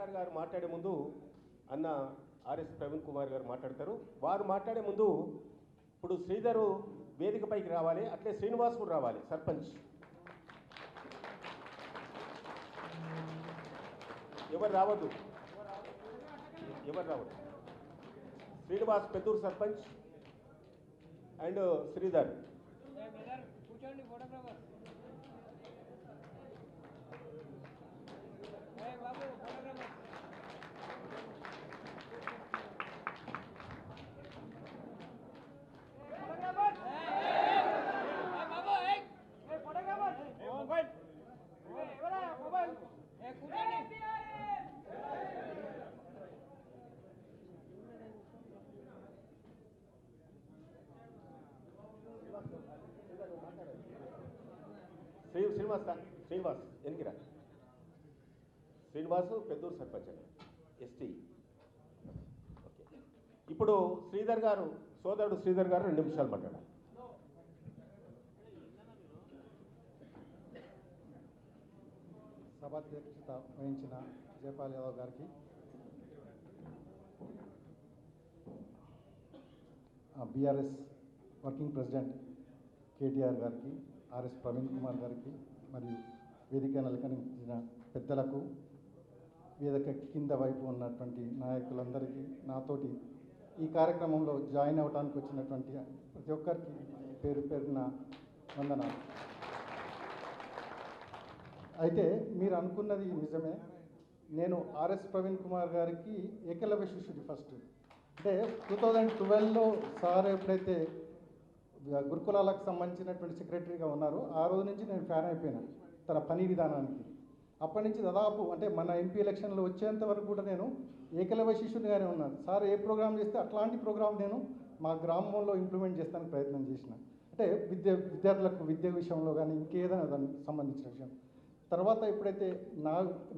కేటీఆర్ గారు మాట్లాడే ముందు అన్న ఆర్ఎస్ ప్రవీణ్ కుమార్ గారు మాట్లాడతారు. వారు మాట్లాడే ముందు ఇప్పుడు శ్రీధరు వేదికపైకి రావాలి, అట్లే శ్రీనివాస్ కూడా రావాలి. సర్పంచ్ ఎవరు రావద్దు. శ్రీనివాస్ పెద్దూరు సర్పంచ్ అండ్ శ్రీధర్. శ్రీనివాస్ ఎన్నికిరా. శ్రీనివాసు పెద్దూరు సర్పంచ్ అండి, ఎస్టీ. ఓకే, ఇప్పుడు శ్రీధర్ గారు, సోదరుడు శ్రీధర్ గారు 2 నిమిషాలు మాట్లాడాలి. సభాధ్యక్షత వహించిన జయపాల్ యాదవ్ గారికి, బీఆర్ఎస్ వర్కింగ్ ప్రెసిడెంట్ కేటీఆర్ గారికి, ఆర్ఎస్ ప్రవీణ్ కుమార్ గారికి, మరియు వేదిక అలంకరించిన పెద్దలకు, వేదిక కింద వైపు ఉన్నటువంటి నాయకులందరికీ, నాతోటి ఈ కార్యక్రమంలో జాయిన్ అవ్వడానికి వచ్చినటువంటి ప్రతి ఒక్కరికి పేరు పేరున వందనాలు. అయితే మీరు అనుకున్నది నిజమే. నేను ఆర్ఎస్ ప్రవీణ్ కుమార్ గారికి ఏకలవ్య శిష్యుడి ఫస్ట్. అంటే 2012లో సార్ ఎప్పుడైతే గురుకులాలకు సంబంధించినటువంటి సెక్రటరీగా ఉన్నారో ఆ రోజు నుంచి నేను ఫ్యాన్ అయిపోయినాను తన పని విధానానికి. అప్పటి నుంచి దాదాపు అంటే మన ఎంపీ ఎలక్షన్లో వచ్చేంత వరకు కూడా నేను ఏకలవ్య శిష్యునిగానే ఉన్నాను. సార్ ఏ ప్రోగ్రామ్ చేస్తే అట్లాంటి ప్రోగ్రామ్ నేను మా గ్రామంలో ఇంప్లిమెంట్ చేస్తానికి ప్రయత్నం చేసిన. అంటే విద్యార్థులకు విద్య విషయంలో కానీ ఇంకేదైనా దానికి సంబంధించిన విషయం. తర్వాత ఎప్పుడైతే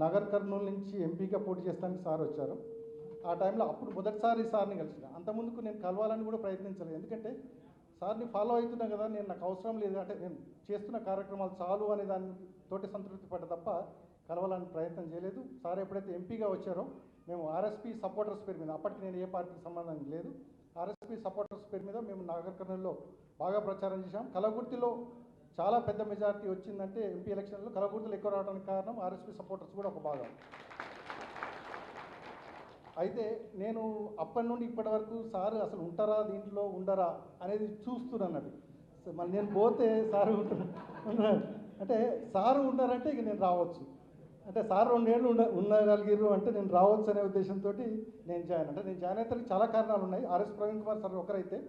నగర్ కర్నూలు నుంచి ఎంపీగా పోటీ చేస్తానికి సార్ వచ్చారు, ఆ టైంలో అప్పుడు మొదటిసారి సార్ని కలిసిన. అంతకుముందుకు నేను కలవాలని కూడా ప్రయత్నించలేదు. ఎందుకంటే సార్ని ఫాలో అవుతున్నా కదా, నాకు అవసరం లేదు, అంటే నేను చేస్తున్న కార్యక్రమాలు చాలు అనే దానితోటి సంతృప్తి పడ్డ తప్ప కలవాలని ప్రయత్నం చేయలేదు. సార్ ఎప్పుడైతే ఎంపీగా వచ్చారో మేము ఆర్ఎస్పీ సపోర్టర్స్ పేరు మీద, అప్పటికి నేను ఏ పార్టీకి సంబంధం లేదు, ఆర్ఎస్పీ సపోర్టర్స్ పేరు మీద మేము నగర్ కర్నూలులో బాగా ప్రచారం చేశాం. కలగుర్తిలో చాలా పెద్ద మెజారిటీ వచ్చిందంటే ఎంపీ ఎలక్షన్లో కలగుర్తులు ఎక్కువ రావడానికి కారణం ఆర్ఎస్పీ సపోర్టర్స్ కూడా ఒక భాగం. అయితే నేను అప్పటి నుండి ఇప్పటి వరకు సార్ అసలు ఉంటారా దీంట్లో ఉండరా అనేది చూస్తున్నాను. మళ్ళీ నేను పోతే సారు ఉంటారు అంటే సారు ఉన్నారంటే ఇక నేను రావచ్చు, అంటే సార్ 2 ఏళ్ళు ఉండగలిగారు అంటే నేను రావచ్చు అనే ఉద్దేశంతో నేను జాయిన్. అంటే నేను జాయిన్ అయితే చాలా కారణాలు ఉన్నాయి. ఆర్ఎస్ ప్రవీణ్ కుమార్ సార్ ఒకరైతే,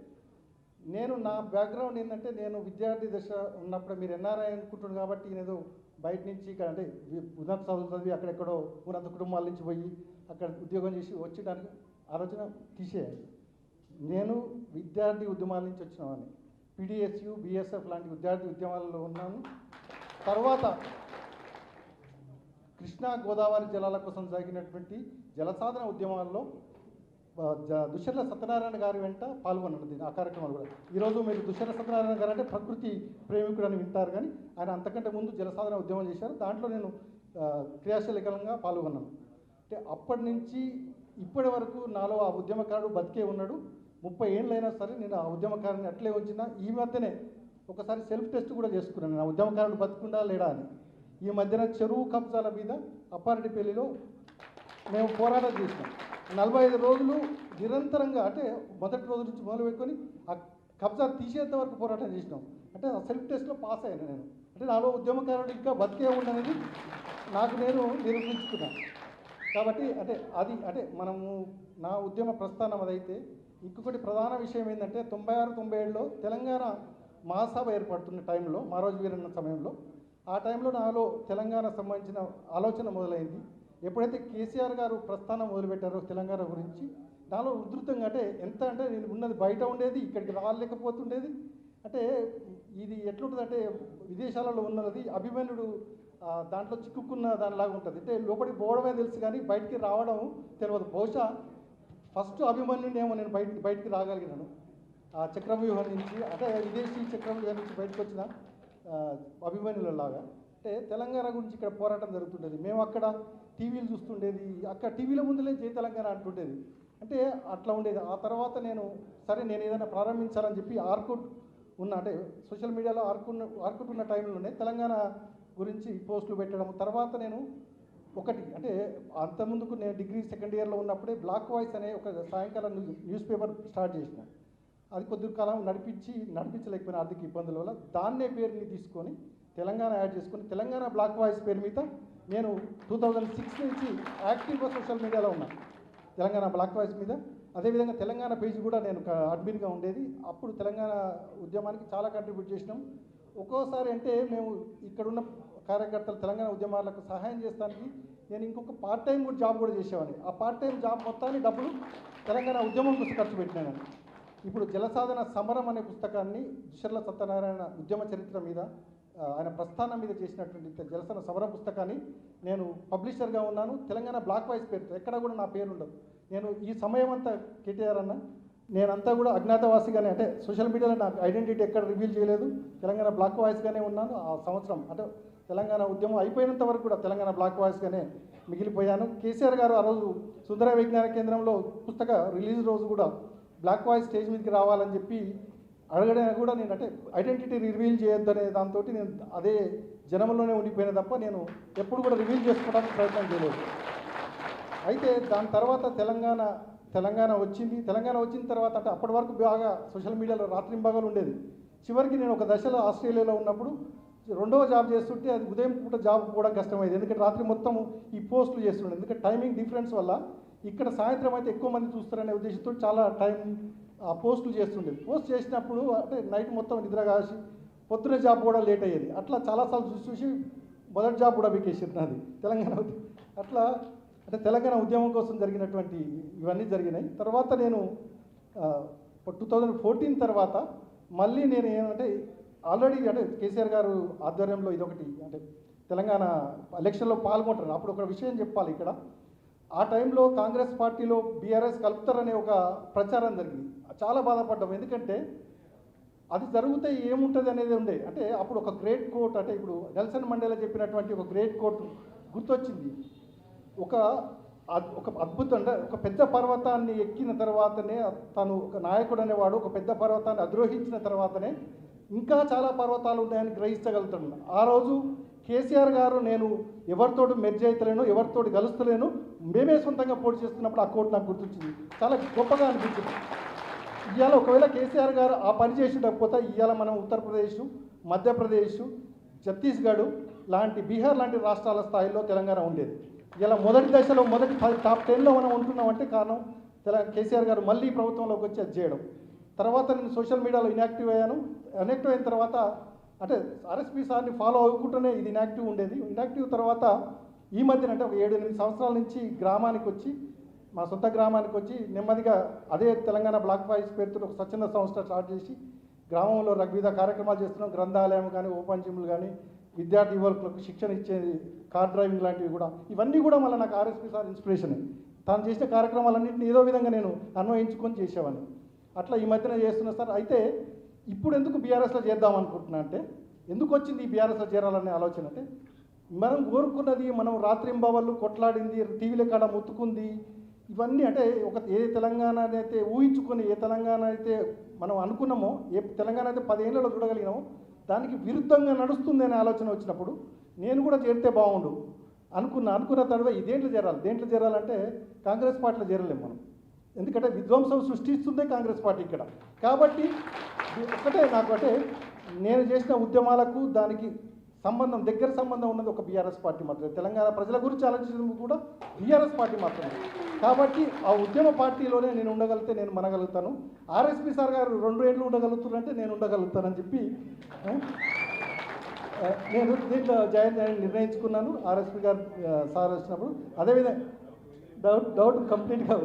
నేను నా బ్యాక్గ్రౌండ్ ఏంటంటే నేను విద్యార్థి దశ ఉన్నప్పుడు మీరు ఎన్ఆర్ఐ అనుకుంటున్నాను కాబట్టి ఏదో బయట నుంచి ఇక్కడ అంటే ఉన్నత చదువులు చదివి అక్కడెక్కడో ఉన్నత కుటుంబాల నుంచి పోయి అక్కడ ఉద్యోగం చేసి వచ్చేయడానికి ఆలోచన తీసేయాలి. నేను విద్యార్థి ఉద్యమాల నుంచి వచ్చినవాడిని. పీడిఎస్యు, బిఎస్ఎఫ్ లాంటి విద్యార్థి ఉద్యమాలలో ఉన్నాను. తర్వాత కృష్ణా గోదావరి జలాల కోసం జరిగినటువంటి జలసాధన ఉద్యమాల్లో దుశ్శర్ల సత్యనారాయణ గారి వెంట పాల్గొన్నది ఆ కార్యక్రమాలు కూడా. ఈరోజు మీరు దుశ్శర్ల సత్యనారాయణ గారు అంటే ప్రకృతి ప్రేమికుడు అని వింటారు, కానీ ఆయన అంతకంటే ముందు జలసాధన ఉద్యమం చేశారు. దాంట్లో నేను క్రియాశీలకంగా పాల్గొన్నాను. అంటే అప్పటి నుంచి ఇప్పటి వరకు నాలో ఆ ఉద్యమకారుడు బతికే ఉన్నాడు. 30 ఏళ్ళైనా సరే నేను ఆ ఉద్యమకారుని అట్లే ఉంచిన. ఈ మధ్యనే ఒకసారి సెల్ఫ్ టెస్ట్ కూడా చేసుకున్నాను, నేను ఆ ఉద్యమకారుడు బతుకుండా లేడా అని. ఈ మధ్యన చెరువు కబ్జాల మీద అప్పారెడ్డిపల్లిలో మేము పోరాటం చేసినాం. 45 రోజులు నిరంతరంగా, అంటే మొదటి రోజు నుంచి మొదలుపెట్టుకొని ఆ కబ్జా తీసేంత వరకు పోరాటం చేసినాం. అంటే ఆ సెల్ఫ్ టెస్ట్లో పాస్ అయ్యాను నేను. అంటే నాలో ఉద్యమకారుడు ఇంకా బతికే ఉండనేది నాకు నేను నిరూపించుకున్నాను. కాబట్టి అంటే మనము నా ఉద్యమ ప్రస్థానం అదైతే. ఇంకొకటి ప్రధాన విషయం ఏంటంటే 96-97లో తెలంగాణ మహాసభ ఏర్పడుతున్న టైంలో, మారోజు వీరన్న సమయంలో, ఆ టైంలో నాలో తెలంగాణ సంబంధించిన ఆలోచన మొదలైంది. ఎప్పుడైతే కేసీఆర్ గారు ప్రస్థానం మొదలుపెట్టారో తెలంగాణ గురించి, నాలో ఉధృతంగా అంటే నేను ఉన్నది బయట ఉండేది, ఇక్కడికి రాలేకపోతుండేది. అంటే ఇది ఎట్లుంటుందంటే విదేశాలలో ఉన్నది అభిమన్యుడు దాంట్లో చిక్కుకున్న దానిలాగా ఉంటుంది. అంటే లోపలికి పోవడమే తెలుసు కానీ బయటికి రావడం తెలియదు. బహుశా ఫస్ట్ అభిమన్యునేమో నేను బయటికి రాగలిగినాను ఆ చక్రవ్యూహం నుంచి, అంటే విదేశీ చక్రవ్యూహం నుంచి బయటకు వచ్చిన అభిమన్యులలాగా. అంటే తెలంగాణ గురించి ఇక్కడ పోరాటం జరుగుతుండేది. మేము అక్కడ టీవీలు చూస్తుండేది, అక్కడ టీవీల ముందులే జై తెలంగాణ అంటుండేది. అంటే అట్లా ఉండేది. ఆ తర్వాత నేను సరే నేను ఏదైనా ప్రారంభించాలని చెప్పి ఆర్కుట్ ఉన్న అంటే సోషల్ మీడియాలో ఆర్కుట్ ఉన్న టైంలోనే తెలంగాణ గురించి పోస్టులు పెట్టడం. తర్వాత నేను ఒకటి అంటే అంతకుముందుకు నేను డిగ్రీ సెకండ్ ఇయర్లో ఉన్నప్పుడే బ్లాక్ వాయిస్ అనే ఒక సాయంకాలం న్యూస్ పేపర్ స్టార్ట్ చేసిన. అది కొద్ది కాలం నడిపించలేకపోయిన ఆర్థిక ఇబ్బందుల వల్ల దాన్నే పేరుని తీసుకొని తెలంగాణ యాడ్ చేసుకొని తెలంగాణ బ్లాక్ వాయిస్ పేరు మీద నేను 2006 నుంచి యాక్టివ్గా సోషల్ మీడియాలో ఉన్నాను తెలంగాణ బ్లాక్ వాయిస్ మీద. అదేవిధంగా తెలంగాణ పేజీ కూడా నేను అడ్మిన్గా ఉండేది. అప్పుడు తెలంగాణ ఉద్యమానికి చాలా కంట్రిబ్యూట్ చేసినాం. ఒక్కోసారి అంటే మేము ఇక్కడున్న కార్యకర్తలు తెలంగాణ ఉద్యమాలకు సహాయం చేస్తానికి నేను ఇంకొక పార్ట్ టైం కూడా జాబ్ కూడా చేసేవాడిని. ఆ పార్ట్ టైం జాబ్ మొత్తాన్ని డబ్బులు తెలంగాణ ఉద్యమం కోసం ఖర్చు పెట్టినాను. ఇప్పుడు జలసాధన సమరం అనే పుస్తకాన్ని దుశ్శర్ల సత్యనారాయణ ఉద్యమ చరిత్ర మీద ఆయన ప్రస్థానం మీద చేసినటువంటి జలసాధన సమరం పుస్తకాన్ని నేను పబ్లిషర్గా ఉన్నాను. తెలంగాణ బ్లాక్ వాయిస్ పేరుతో ఎక్కడ కూడా నా పేరు ఉండదు. నేను ఈ సమయం అంతా కేటీఆర్ అన్న నేనంతా కూడా అజ్ఞాతవాసిగానే అంటే సోషల్ మీడియాలో నాకు ఐడెంటిటీ ఎక్కడ రివీల్ చేయలేదు. తెలంగాణ బ్లాక్ వాయిస్గానే ఉన్నాను. ఆ సంవత్సరం అంటే తెలంగాణ ఉద్యమం అయిపోయినంత వరకు కూడా తెలంగాణ బ్లాక్ వాయిస్గానే మిగిలిపోయాను. కేసీఆర్ గారు ఆ రోజు సుందర విజ్ఞాన కేంద్రంలో పుస్తక రిలీజ్ రోజు కూడా బ్లాక్ వాయిస్ స్టేజ్ మీదకి రావాలని చెప్పి అడగడానికి కూడా నేను అంటే ఐడెంటిటీ రివీల్ చేయొద్దనే దాంతో నేను అదే జనంలోనే ఉండిపోయిన తప్ప నేను ఎప్పుడు కూడా రివీల్ చేసుకోవడానికి ప్రయత్నం చేయలేదు. అయితే దాని తర్వాత తెలంగాణ వచ్చింది. తెలంగాణ వచ్చిన తర్వాత అంటే అప్పటి వరకు బాగా సోషల్ మీడియాలో రాత్రింబాగాలు ఉండేది. చివరికి నేను ఒక దశలో ఆస్ట్రేలియాలో ఉన్నప్పుడు రెండవ జాబ్ చేస్తుంటే అది ఉదయం పూట జాబ్ పోవడం కష్టమైంది. ఎందుకంటే రాత్రి మొత్తం ఈ పోస్టులు చేస్తుండే. ఎందుకంటే టైమింగ్ డిఫరెన్స్ వల్ల ఇక్కడ సాయంత్రం అయితే ఎక్కువ మంది చూస్తారనే ఉద్దేశంతో చాలా టైం ఆ పోస్టులు చేస్తుండేది. పోస్ట్ చేసినప్పుడు అంటే నైట్ మొత్తం నిద్ర కాసి పొద్దున జాబ్ కూడా లేట్ అయ్యేది. అట్లా చాలాసార్లు చూసి మొదటి జాబ్ కూడా వీకేసింది నాది తెలంగాణ. అట్లా అంటే తెలంగాణ ఉద్యమం కోసం జరిగినటువంటి ఇవన్నీ జరిగినాయి. తర్వాత నేను 2014 తర్వాత మళ్ళీ నేను ఏమంటే ఆల్రెడీ అంటే కేసీఆర్ గారు ఆధ్వర్యంలో ఇదొకటి అంటే తెలంగాణ ఎలక్షన్లో పాల్గొంటారు. అప్పుడు ఒక విషయం చెప్పాలి ఇక్కడ. ఆ టైంలో కాంగ్రెస్ పార్టీలో బీఆర్ఎస్ కలుపుతారనే ఒక ప్రచారం జరిగింది. చాలా బాధపడ్డాం. ఎందుకంటే అది జరిగితే ఏముంటుంది అనేది ఉండే. అంటే అప్పుడు ఒక గ్రేట్ కోట్ అంటే ఇప్పుడు నెల్సన్ మండేలా చెప్పినటువంటి ఒక గ్రేట్ కోట్ గుర్తొచ్చింది. ఒక అద్భుతం అంటే ఒక పెద్ద పర్వతాన్ని ఎక్కిన తర్వాతనే తను ఒక నాయకుడు అనేవాడు ఒక పెద్ద పర్వతాన్ని అధిరోహించిన తర్వాతనే ఇంకా చాలా పర్వతాలు ఉన్నాయని గ్రహించగలుగుతాడు. ఆ రోజు కేసీఆర్ గారు నేను ఎవరితోటి మెర్జ్ అవుతలేను, ఎవరితోటి కలుస్తలేను, మేమే సొంతంగా పోటీ చేస్తున్నప్పుడు ఆ కోట్ నాకు గుర్తొచ్చింది. చాలా గొప్పగా అనిపించింది. ఇవాళ ఒకవేళ కేసీఆర్ గారు ఆ పని చేసేటకపోతే ఇవాళ మనం ఉత్తరప్రదేశ్, మధ్యప్రదేశ్, ఛత్తీస్గఢ్ లాంటి బీహార్ లాంటి రాష్ట్రాల స్థాయిలో తెలంగాణ ఉండేది. ఇలా మొదటి దశలో మొదటి టాప్ 10లో మనం ఉంటున్నామంటే కారణం కేసీఆర్ గారు మళ్ళీ ప్రభుత్వంలోకి వచ్చి అది చేయడం. తర్వాత నేను సోషల్ మీడియాలో ఇన్యాక్టివ్ అయ్యాను. ఇన్యాక్టివ్ అయిన తర్వాత అంటే ఆర్ఎస్పీ సార్ని ఫాలో అవ్వకుండానే ఇది ఇన్యాక్టివ్ ఉండేది. ఇన్యాక్టివ్ తర్వాత ఈ మధ్యన అంటే ఒక 7-8 సంవత్సరాల నుంచి గ్రామానికి వచ్చి మా సొంత గ్రామానికి వచ్చి నెమ్మదిగా అదే తెలంగాణ బ్లాక్ వాయిస్ పేరుతో ఒక స్వచ్ఛంద సంస్థ స్టార్ట్ చేసి గ్రామంలో వివిధ కార్యక్రమాలు చేస్తున్నాం. గ్రంథాలయం కానీ ఓపెన్ జిమ్లు కానీ విద్యార్థి యువకులకు శిక్షణ ఇచ్చేది, కార్ డ్రైవింగ్ లాంటివి కూడా ఇవన్నీ కూడా మళ్ళీ నాకు ఆర్ఎస్పీ సార్ ఇన్స్పిరేషన్. తాను చేసిన కార్యక్రమాలన్నింటినీ ఏదో విధంగా నేను అన్వయించుకొని చేసేవాడిని. అట్లా ఈ మధ్యన చేస్తున్నా సార్. అయితే ఇప్పుడు ఎందుకు బీఆర్ఎస్లో చేద్దాం అనుకుంటున్నా అంటే ఎందుకు వచ్చింది ఈ బీఆర్ఎస్లో చేరాలనే ఆలోచన అంటే మనం కోరుకున్నది మనం రాత్రింబవళ్ళు కొట్లాడింది, టీవీల కాడ ముత్తుకుంది, ఇవన్నీ అంటే ఏ తెలంగాణ అయితే ఊహించుకొని ఏ తెలంగాణ అయితే మనం అనుకున్నామో ఏ తెలంగాణ అయితే 10 ఏళ్లలో చూడగలిగినామో దానికి విరుద్ధంగా నడుస్తుంది అనే ఆలోచన వచ్చినప్పుడు నేను కూడా చేరితే బాగుండు అనుకున్న తర్వాత దేంట్లో చేరాలంటే కాంగ్రెస్ పార్టీలో చేరలేము మనం. ఎందుకంటే విధ్వంసం సృష్టిస్తుందే కాంగ్రెస్ పార్టీ ఇక్కడ. కాబట్టి ఒకటే నాకు అంటే నేను చేసిన ఉద్యమాలకు దానికి దగ్గర సంబంధం ఉన్నది ఒక బీఆర్ఎస్ పార్టీ మాత్రమే. తెలంగాణ ప్రజల గురించి ఆలోచించడం కూడా బీఆర్ఎస్ పార్టీ మాత్రమే. కాబట్టి ఆ ఉద్యమ పార్టీలోనే నేను ఉండగలిగితే నేను మనగలుగుతాను. ఆర్ఎస్పీ సార్ గారు 2 ఏళ్ళు ఉండగలుగుతారంటే నేను ఉండగలుగుతానని చెప్పి నేను దీంట్లో జాయిన్ నిర్ణయించుకున్నాను. ఆర్ఎస్పీ గారు సార్ వచ్చినప్పుడు అదేవిధంగా డౌట్ కంప్లీట్గా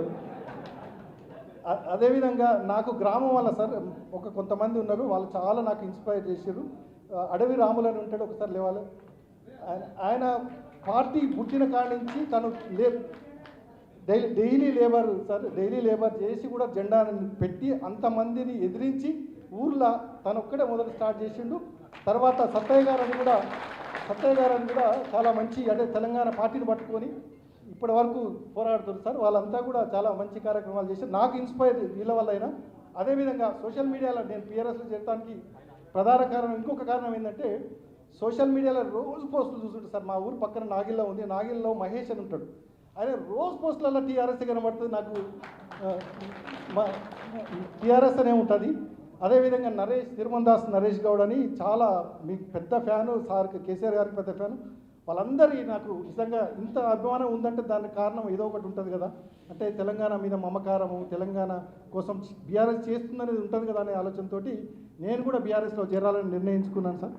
అదేవిధంగా నాకు గ్రామం వల్ల సార్ కొంతమంది ఉన్నారు, వాళ్ళు చాలా నాకు ఇన్స్పైర్ చేశారు. అడవి రాములు అని ఉంటాడు, ఒకసారి లేవాలి. ఆయన పార్టీ పుట్టిన కాడి నుంచి తను డైలీ లేబర్ చేసి కూడా జెండాను పెట్టి అంతమందిని ఎదిరించి ఊర్లో తనొక్కడే మొదలు స్టార్ట్ చేసిండు. తర్వాత సత్తయ్య గారు అని కూడా చాలా మంచి అంటే తెలంగాణ పార్టీని పట్టుకొని ఇప్పటి వరకు పోరాడుతున్నారు సార్. వాళ్ళంతా కూడా చాలా మంచి కార్యక్రమాలు చేశారు. నాకు ఇన్స్పైర్ వీళ్ళ వల్ల అయినా. అదేవిధంగా సోషల్ మీడియాలో నేను పిఆర్ఎస్లో చేరడానికి ప్రధాన కారణం, ఇంకొక కారణం ఏంటంటే సోషల్ మీడియాలో రోజు పోస్టులు చూస్తుంటారు సార్. మా ఊరు పక్కన నాగిల్లో ఉంది, నాగిల్లో మహేష్ అని ఉంటాడు. ఆయన రోజు పోస్టులలో టీఆర్ఎస్ కనబడుతుంది. నాకు టీఆర్ఎస్ అనే ఉంటుంది. అదేవిధంగా తిరుమల దాస్ నరేష్ గౌడ్ అని చాలా మీకు పెద్ద ఫ్యాను, సార్ కేసీఆర్ గారికి పెద్ద ఫ్యాను. వాళ్ళందరి నాకు నిజంగా ఇంత అభిమానం ఉందంటే దానికి కారణం ఏదో ఒకటి ఉంటుంది కదా. అంటే తెలంగాణ మీద మమకారము, తెలంగాణ కోసం బీఆర్ఎస్ చేస్తుందనేది ఉంటుంది కదా అనే ఆలోచనతోటి నేను కూడా బీఆర్ఎస్లో చేరాలని నిర్ణయించుకున్నాను సార్.